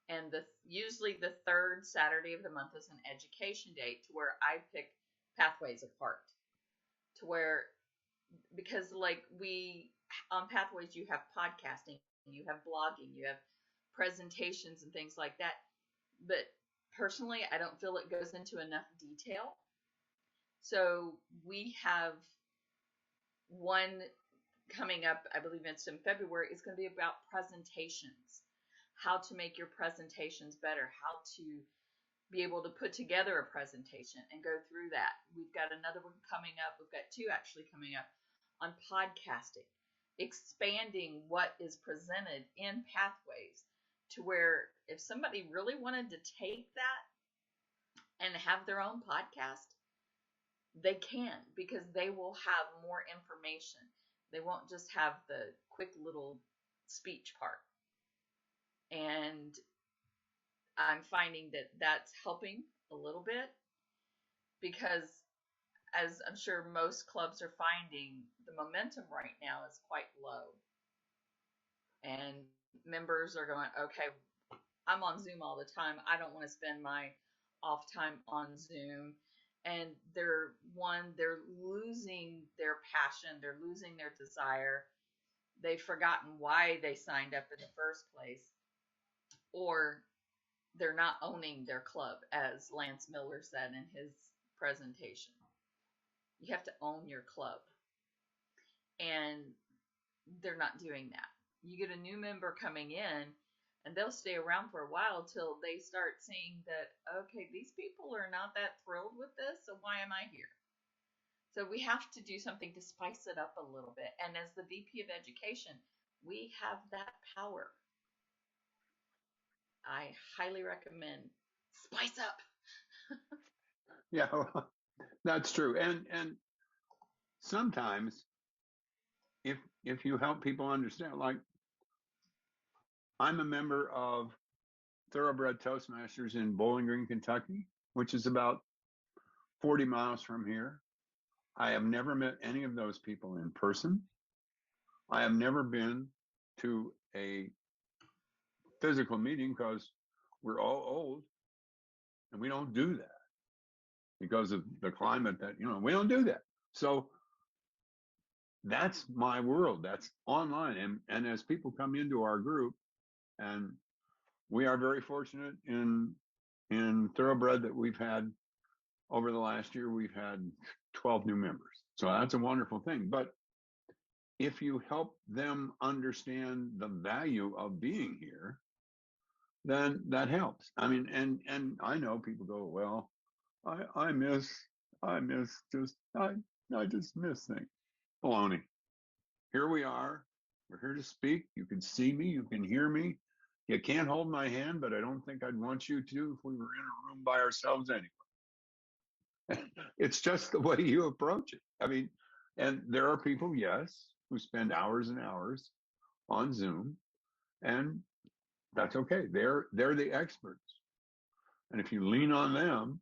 Speaker 4: and usually the third Saturday of the month is an education day, to where I pick Pathways apart, to where, because like on Pathways you have podcasting, you have blogging, you have presentations and things like that. But personally, I don't feel it goes into enough detail. So we have one coming up, I believe it's in February. It's going to be about presentations, how to make your presentations better, how to be able to put together a presentation and go through that. We've got another one coming up. We've got two actually coming up on podcasting, expanding what is presented in Pathways, to where if somebody really wanted to take that and have their own podcast, they can, because they will have more information. They won't just have the quick little speech part. And I'm finding that that's helping a little bit, because, as I'm sure most clubs are finding, the momentum right now is quite low. And members are going, okay, I'm on Zoom all the time. I don't want to spend my off time on Zoom. And they're losing their passion. They're losing their desire. They've forgotten why they signed up in the first place. Or they're not owning their club, as Lance Miller said in his presentation. You have to own your club, and they're not doing that. You get a new member coming in, and they'll stay around for a while till they start seeing that, okay, these people are not that thrilled with this, so why am I here? So we have to do something to spice it up a little bit. And as the VP of Education, we have that power. I highly recommend spice up.
Speaker 1: Yeah, well, that's true. And sometimes if you help people understand, like I'm a member of Thoroughbred Toastmasters in Bowling Green, Kentucky, which is about 40 miles from here. I have never met any of those people in person. I have never been to a physical meeting because we're all old and we don't do that because of the climate that, we don't do that. So that's my world. That's online. And as people come into our group, and we are very fortunate in Thoroughbred that we've had over the last year, we've had 12 new members. So that's a wonderful thing. But if you help them understand the value of being here, then that helps. I mean, and I know people go, well, I just miss things. Baloney. Here we are. We're here to speak. You can see me. You can hear me. You can't hold my hand, but I don't think I'd want you to if we were in a room by ourselves anyway. It's just the way you approach it. I mean, and there are people, yes, who spend hours and hours on Zoom, and that's okay. They're the experts. And if you lean on them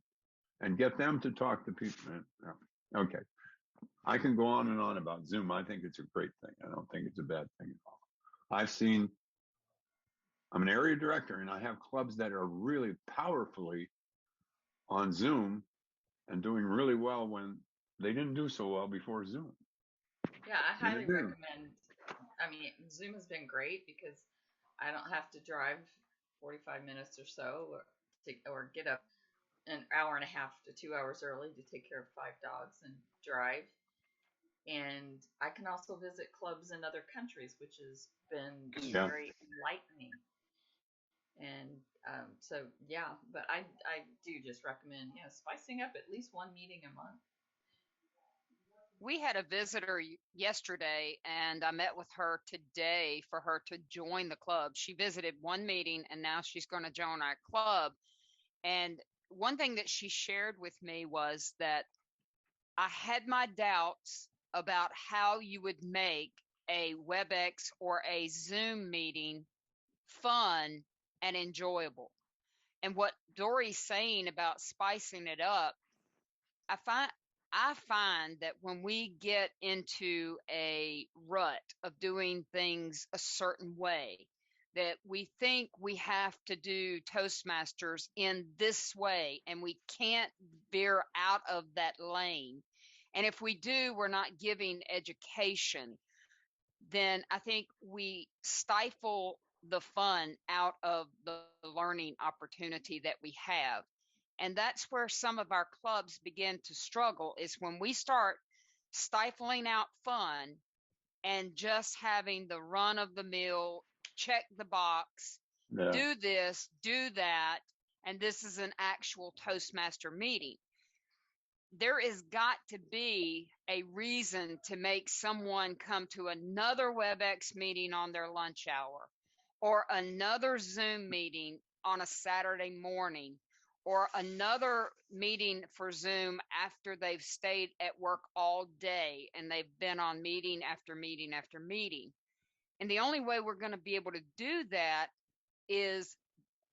Speaker 1: and get them to talk to people, okay. I can go on and on about Zoom. I think it's a great thing. I don't think it's a bad thing at all. I'm an area director, and I have clubs that are really powerfully on Zoom and doing really well when they didn't do so well before Zoom.
Speaker 4: Yeah, I highly recommend. I mean, Zoom has been great because I don't have to drive 45 minutes or so, or get up an hour and a half to 2 hours early to take care of 5 dogs and drive. And I can also visit clubs in other countries, which has been very enlightening. And so, yeah, but I do just recommend, spicing up at least one meeting a month.
Speaker 3: We had a visitor yesterday, and I met with her today for her to join the club. She visited one meeting, and now she's going to join our club. And one thing that she shared with me was that I had my doubts about how you would make a WebEx or a Zoom meeting fun and enjoyable. And what Dory's saying about spicing it up, I find that when we get into a rut of doing things a certain way, that we think we have to do Toastmasters in this way, and we can't veer out of that lane. And if we do, we're not giving education. Then I think we stifle the fun out of the learning opportunity that we have. And that's where some of our clubs begin to struggle, is when we start stifling out fun and just having the run of the mill, check the box, do this, do that, and this is an actual Toastmaster meeting. There is got to be a reason to make someone come to another WebEx meeting on their lunch hour, or another Zoom meeting on a Saturday morning, or another meeting for Zoom after they've stayed at work all day and they've been on meeting after meeting after meeting. And the only way we're going to be able to do that is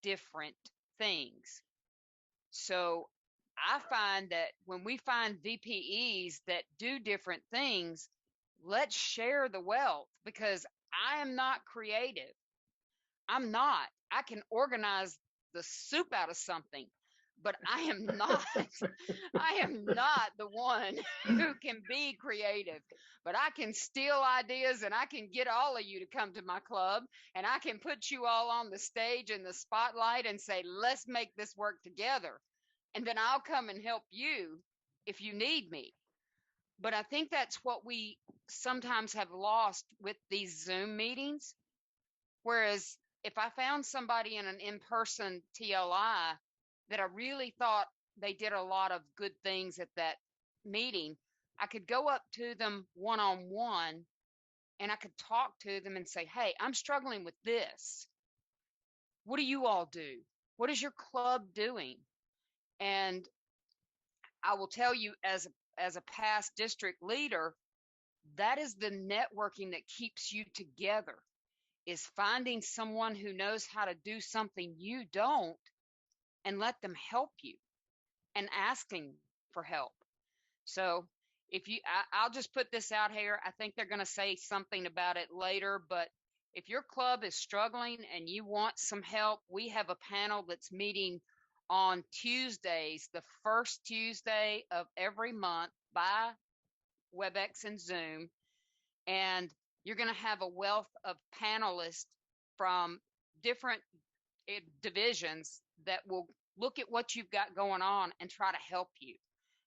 Speaker 3: different things. So I find that when we find VPEs that do different things, let's share the wealth, because I am not creative. I'm not. I can organize the soup out of something, but I am not, I am not the one who can be creative, but I can steal ideas and I can get all of you to come to my club and I can put you all on the stage in the spotlight and say, let's make this work together. And then I'll come and help you if you need me. But I think that's what we sometimes have lost with these Zoom meetings. Whereas if I found somebody in an in-person TLI that I really thought they did a lot of good things at that meeting, I could go up to them one-on-one and I could talk to them and say, hey, I'm struggling with this. What do you all do? What is your club doing? And I will tell you, as a past district leader, that is the networking that keeps you together, is finding someone who knows how to do something you don't and let them help you and asking for help. So if you, I'll just put this out here. I think they're going to say something about it later, but if your club is struggling and you want some help, we have a panel that's meeting on Tuesdays, the first Tuesday of every month by WebEx and Zoom. And you're going to have a wealth of panelists from different divisions that will look at what you've got going on and try to help you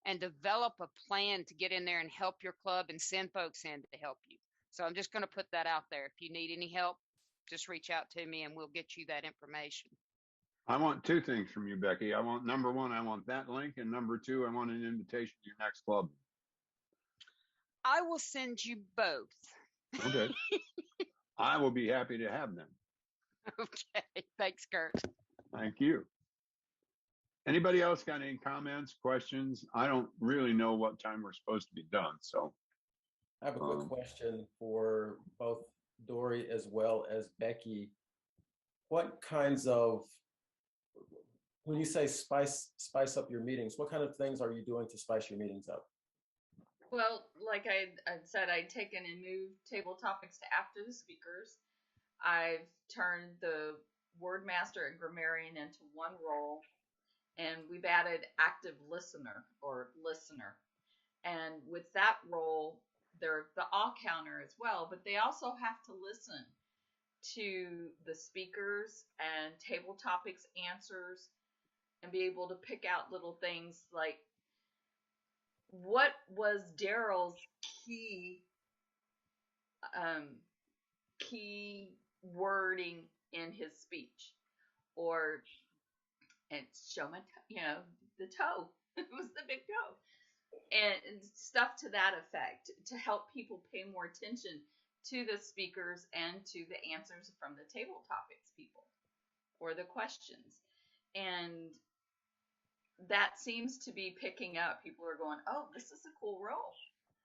Speaker 3: and develop a plan to get in there and help your club and send folks in to help you. So I'm just going to put that out there. If you need any help, just reach out to me and we'll get you that information.
Speaker 1: I want two things from you, Becky. I want, number one, I want that link, and number two, I want an invitation to your next club.
Speaker 3: I will send you both.
Speaker 1: Okay. I will be happy to have them.
Speaker 3: Okay. Thanks, Curt.
Speaker 1: Thank you. Anybody else got any comments, questions? I don't really know what time we're supposed to be done, so.
Speaker 5: I have a quick question for both Dory as well as Becky. What kinds of, when you say spice up your meetings, what kind of things are you doing to spice your meetings up?
Speaker 4: Well, like I said, I'd taken and moved table topics to after the speakers. I've turned the word master and grammarian into one role, and we've added active listener or listener. And with that role, they're the all counter as well, but they also have to listen to the speakers and table topics answers and be able to pick out little things like, what was Daryl's key wording in his speech? Or, and show my the toe. It was the big toe. And stuff to that effect, to help people pay more attention to the speakers and to the answers from the table topics people or the questions. And that seems to be picking up. People are going, oh, this is a cool role.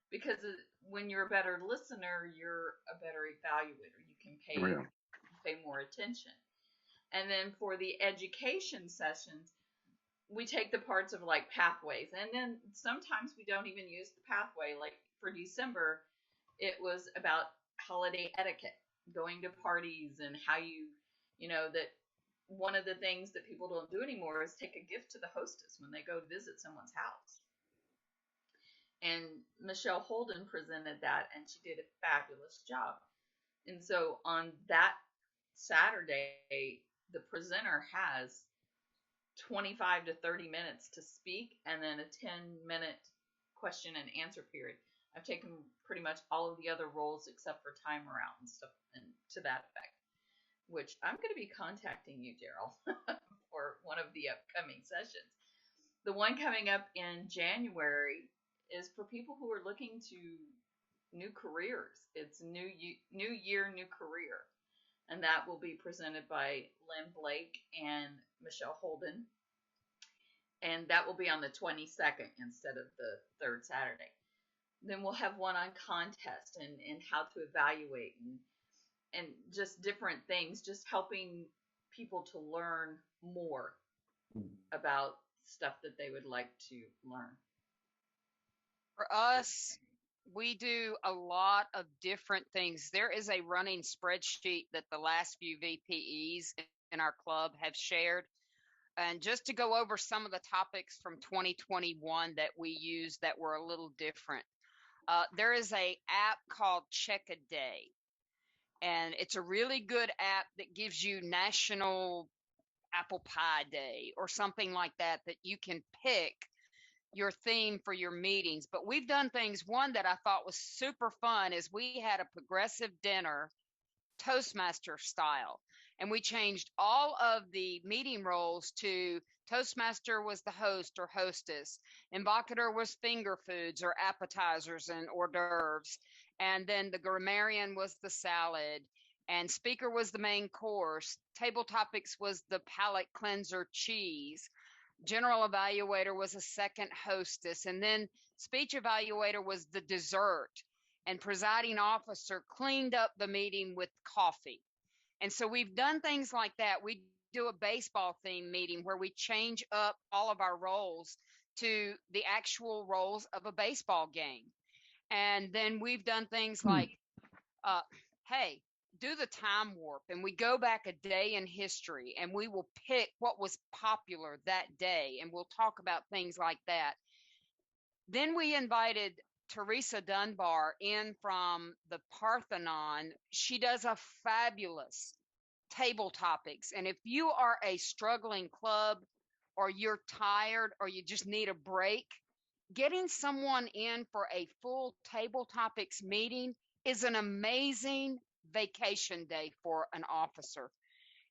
Speaker 4: Because when you're a better listener, you're a better evaluator. You can pay more attention. And then for the education sessions, we take the parts of like pathways. And then sometimes we don't even use the pathway. Like for December, it was about holiday etiquette, going to parties and how that one of the things that people don't do anymore is take a gift to the hostess when they go visit someone's house. And Michelle Holden presented that, and she did a fabulous job. And so on that Saturday, the presenter has 25 to 30 minutes to speak, and then a 10-minute question and answer period. I've taken pretty much all of the other roles except for timer out and stuff, and to that effect, which I'm going to be contacting you, Daryl, for one of the upcoming sessions. The one coming up in January is for people who are looking to new careers. It's new year, new career. And that will be presented by Lynn Blake and Michelle Holden. And that will be on the 22nd instead of the third Saturday. Then we'll have one on contest and how to evaluate and just different things, just helping people to learn more about stuff that they would like to learn.
Speaker 3: For us, we do a lot of different things. There is a running spreadsheet that the last few VPEs in our club have shared And just to go over some of the topics from 2021 that we used that were a little different. There is a app called Check a Day, and it's a really good app that gives you National Apple Pie Day or something like that, that you can pick your theme for your meetings. But we've done things. One that I thought was super fun is we had a progressive dinner, Toastmaster style, and we changed all of the meeting roles to Toastmaster was the host or hostess, Invocator was finger foods or appetizers and hors d'oeuvres, and then the grammarian was the salad, and speaker was the main course, table topics was the palate cleanser cheese, general evaluator was a second hostess, and then speech evaluator was the dessert, and presiding officer cleaned up the meeting with coffee. And so we've done things like that. We do a baseball theme meeting where we change up all of our roles to the actual roles of a baseball game. And then we've done things like, hey, do the time warp, and we go back a day in history and we will pick what was popular that day and we'll talk about things like that. Then we invited Teresa Dunbar in from the Parthenon. She does a fabulous table topics. And if you are a struggling club or you're tired or you just need a break, getting someone in for a full table topics meeting is an amazing vacation day for an officer.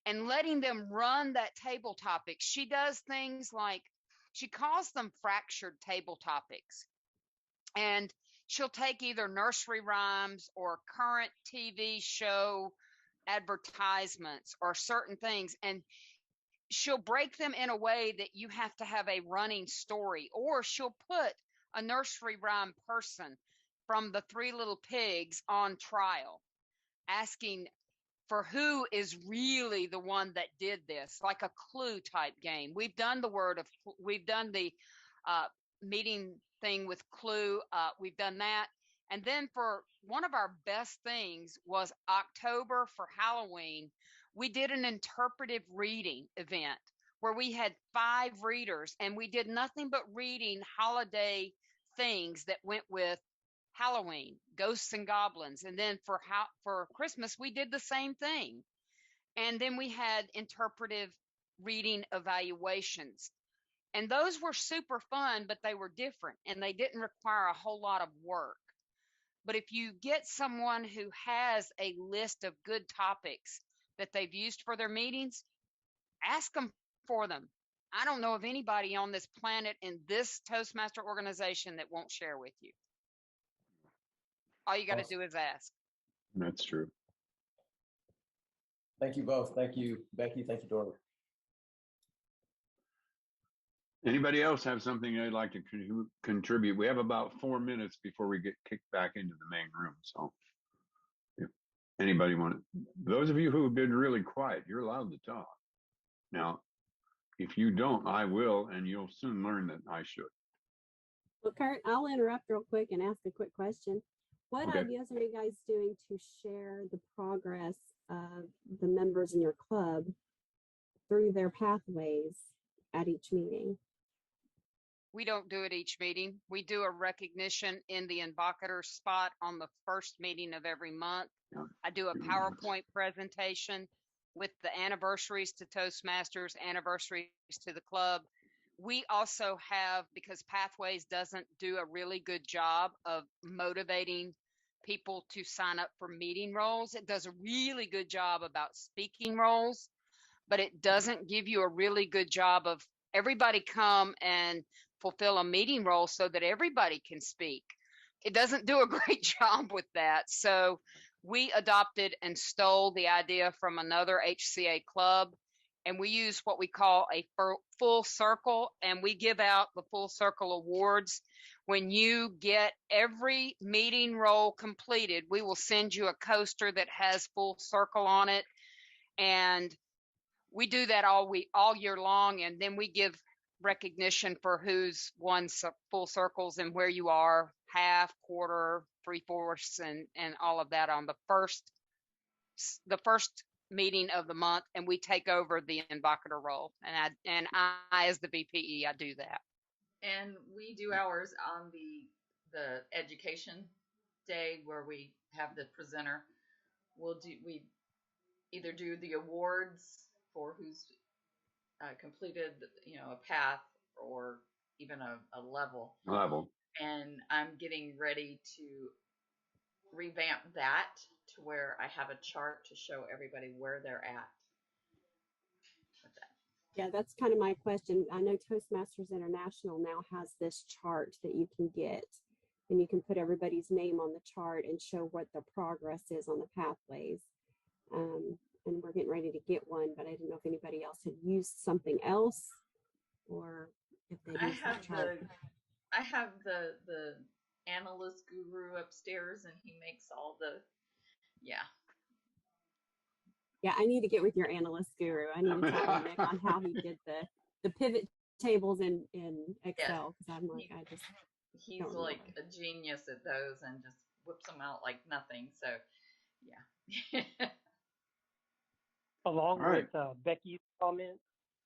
Speaker 3: And letting them run that table topics. She does things like, she calls them fractured table topics. And she'll take either nursery rhymes or current TV show advertisements or certain things, and she'll break them in a way that you have to have a running story, or she'll put a nursery rhyme person from the Three Little Pigs on trial, asking for who is really the one that did this, like a clue type game. We've done the meeting thing with clue. We've done that. And then for one of our best things was October for Halloween, we did an interpretive reading event where we had 5 readers and we did nothing but reading holiday things that went with Halloween, ghosts and goblins. And then for Christmas, we did the same thing. And then we had interpretive reading evaluations. And those were super fun, but they were different and they didn't require a whole lot of work. But if you get someone who has a list of good topics that they've used for their meetings, ask them for them. I don't know of anybody on this planet in this Toastmaster organization that won't share with you. All you got to do is ask.
Speaker 1: That's true.
Speaker 5: Thank you both. Thank you, Becky. Thank you, Dory.
Speaker 1: Anybody else have something they'd like to contribute? We have about 4 minutes before we get kicked back into the main room. So if anybody want to, those of you who have been really quiet, you're allowed to talk. Now, if you don't, I will, and you'll soon learn that I should.
Speaker 6: Well, Curt, I'll interrupt real quick and ask a quick question. What ideas are you guys doing to share the progress of the members in your club through their pathways at each meeting?
Speaker 3: We don't do it each meeting. We do a recognition in the Invocator spot on the first meeting of every month. I do a PowerPoint presentation with the anniversaries to Toastmasters, anniversaries to the club. We also have, because Pathways doesn't do a really good job of motivating people to sign up for meeting roles. It does a really good job about speaking roles, but it doesn't give you a really good job of everybody come and fulfill a meeting role so that everybody can speak. It doesn't do a great job with that. So we adopted and stole the idea from another HCA club, and we use what we call a full circle, and we give out the full circle awards. When you get every meeting role completed, we will send you a coaster that has full circle on it. And we do that all year long, and then we give recognition for who's won full circles and where you are, half, quarter, 3/4, and all of that on the first meeting of the month, and we take over the invocator role. And I as the VPE, I do that.
Speaker 4: And we do ours on the education day where we have the presenter. We either do the awards for who's completed, a path or even a level. And I'm getting ready to revamp that to where I have a chart to show everybody where they're at with that.
Speaker 6: Yeah, that's kind of my question. I know Toastmasters International now has this chart that you can get, and you can put everybody's name on the chart and show what the progress is on the pathways. And we're getting ready to get one, but I didn't know if anybody else had used something else or if they used that chart.
Speaker 4: I have the analyst guru upstairs, and he makes all the
Speaker 6: Yeah, I need to get with your analyst guru. I need to talk to Nick on how he did the pivot tables in Excel, because I'm like,
Speaker 4: he's like a genius at those and just whips them out like nothing. So yeah.
Speaker 2: Along with Becky's comments.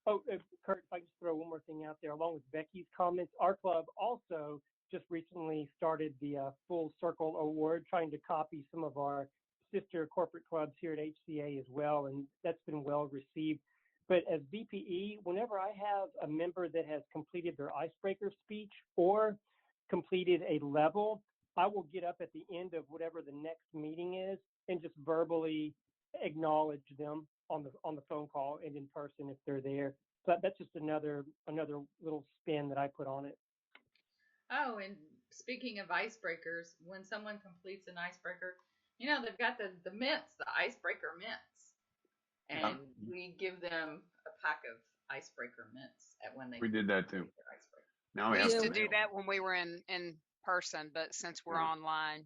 Speaker 2: Oh, Curt, if I just throw one more thing out there, along with Becky's comments, our club also just recently started the Full Circle Award, trying to copy some of our sister corporate clubs here at HCA as well, and that's been well received. But as VPE, whenever I have a member that has completed their icebreaker speech or completed a level, I will get up at the end of whatever the next meeting is and just verbally acknowledge them on the phone call and in person if they're there. So that's just another little spin that I put on it.
Speaker 4: Oh, and speaking of icebreakers, when someone completes an icebreaker, they've got the mints, the icebreaker mints, and we give them a pack of icebreaker mints when they.
Speaker 1: We did that too.
Speaker 3: Now we used to do that when we were in person, but since we're online,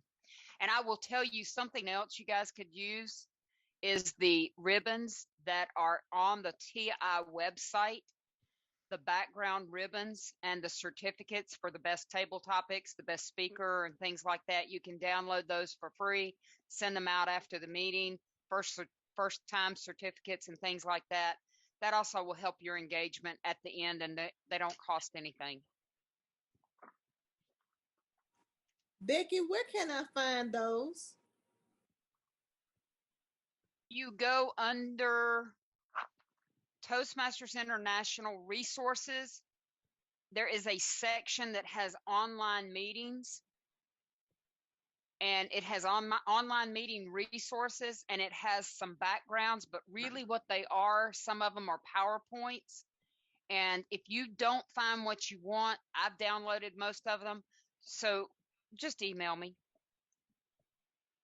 Speaker 3: and I will tell you something else you guys could use is the ribbons that are on the TI website, the background ribbons and the certificates for the best table topics, the best speaker, and things like that. You can download those for free, send them out after the meeting, first time certificates and things like that. That also will help your engagement at the end, and they don't cost anything.
Speaker 7: Becky, where can I find those?
Speaker 3: You go under Toastmasters International Resources. There is a section that has online meetings, and it has online meeting resources, and it has some backgrounds, but really what they are, some of them are PowerPoints. And if you don't find what you want, I've downloaded most of them. So just email me.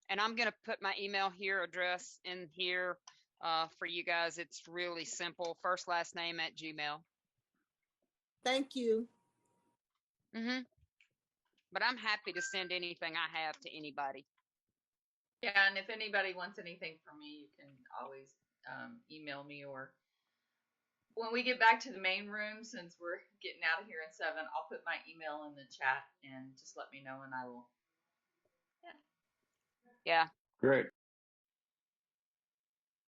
Speaker 3: And I'm going to put my email address in here for you guys. It's really simple. First, last name @gmail.
Speaker 7: Thank you.
Speaker 3: But I'm happy to send anything I have to anybody.
Speaker 4: Yeah, and if anybody wants anything from me, you can always email me, or when we get back to the main room, since we're getting out of here at 7, I'll put my email in the chat and just let me know, and I will.
Speaker 3: Yeah.
Speaker 1: Great.